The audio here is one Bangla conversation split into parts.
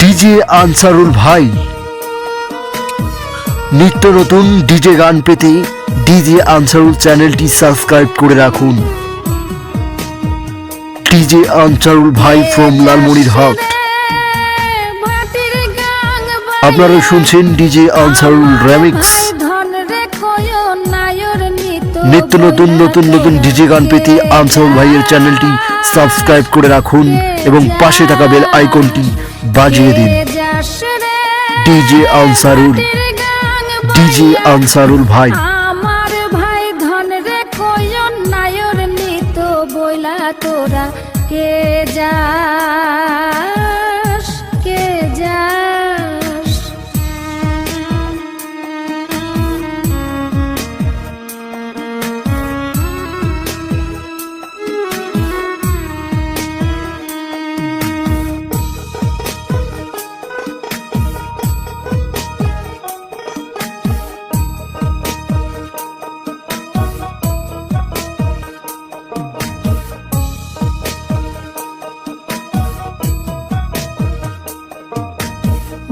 ডিজে আনসারুল ভাই। নিত্য নতুন ডিজে গান পেতে ডিজে আনসারুল চ্যানেলটি সাবস্ক্রাইব করে রাখুন। ডিজে আনসারুল ভাই ফ্রম লালমনিরহাট। আপনারা শুনছেন ডিজে আনসারুল রেমিক্স। নিত্য নতুন নতুন নতুন ডিজে গান পেতে আনসারুল ভাইয়ের চ্যানেলটি সাবস্ক্রাইব করে রাখুন এবং পাশে থাকা বেল আইকনটি বাজিয়ে দিন। ডিজে আনসারুল, ডিজে আনসারুল ভাই। আমার ভাই ধন রে কয়ন নায়র নিত বইলা তোরা কে যাস, কে যাস।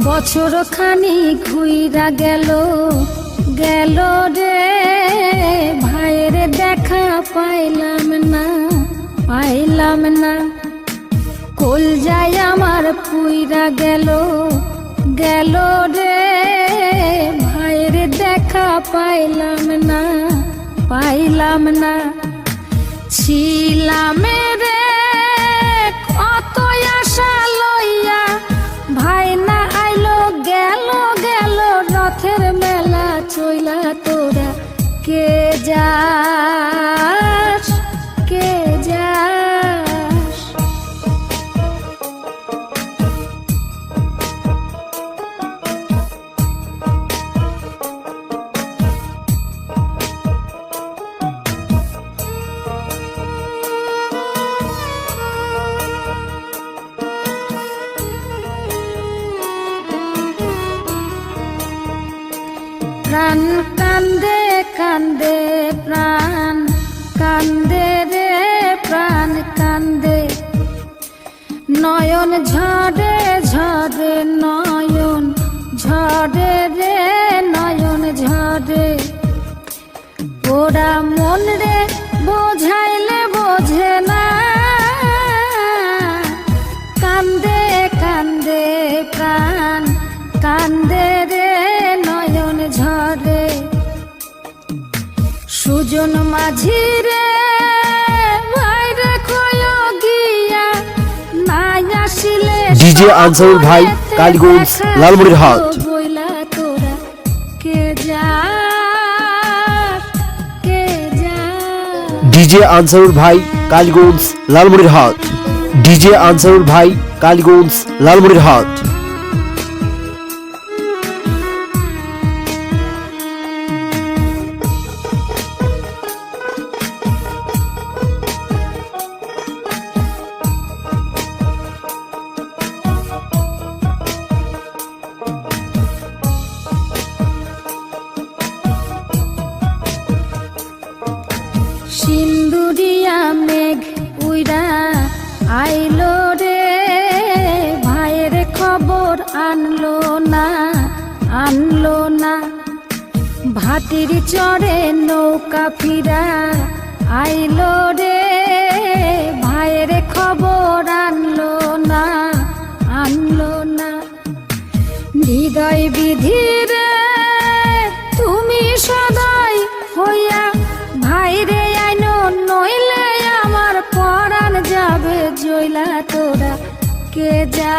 বছর খানি ঘুইরা গেল গেল রে ভাইয়ের দেখা পাইলাম না, পাইলাম না। কল যায় আমার পুইরা গেল গেল রে ভাইয়ের দেখা পাইলাম না, পাইলাম না। ছিলাম রে কত আশা লইয়া ভাই না আইলো গেল গেল রথের মেলা চইলা তোরা কে যাস, কে যাস। প্রাণ কান্দে কান্দে প্রাণ কান্দে রে প্রাণ কান্দে। নয়ন ঝরে ঝরে নয়ন ঝরে রে নয়ন ঝরে। ওরা মন রে বোঝাইলে বোঝে না, কান্দে কান্দে প্রাণ কান্দে রে নয়ন ঝরে। সুজন মাঝি রে ভাইরে কয় গিয়া নাই আসিলে ডিজে আনসারুল ভাই, কালীগঞ্জ, লালমনিরহাট। বইলা তোরা কে যাস, কে যাস। ডিজে আনসারুল ভাই, কালীগঞ্জ, লালমনিরহাট। ডিজে আনসারুল ভাই, কালীগঞ্জ, লালমনিরহাট। সিন্দুরিয়া মেঘ উইরা আইলো রে ভাইয়ের খবর আনলো না, আনলো না। ভাটির চড়ে নৌকা ফিরা আইলো রে ভাইয়ের খবর আনলো না, আনলো না। হৃদয় বিধির তুমি সদাই হইয়া ভাইরে আইনো নইলে আমার পরাণ যাবে জইলা তোরা কে যা।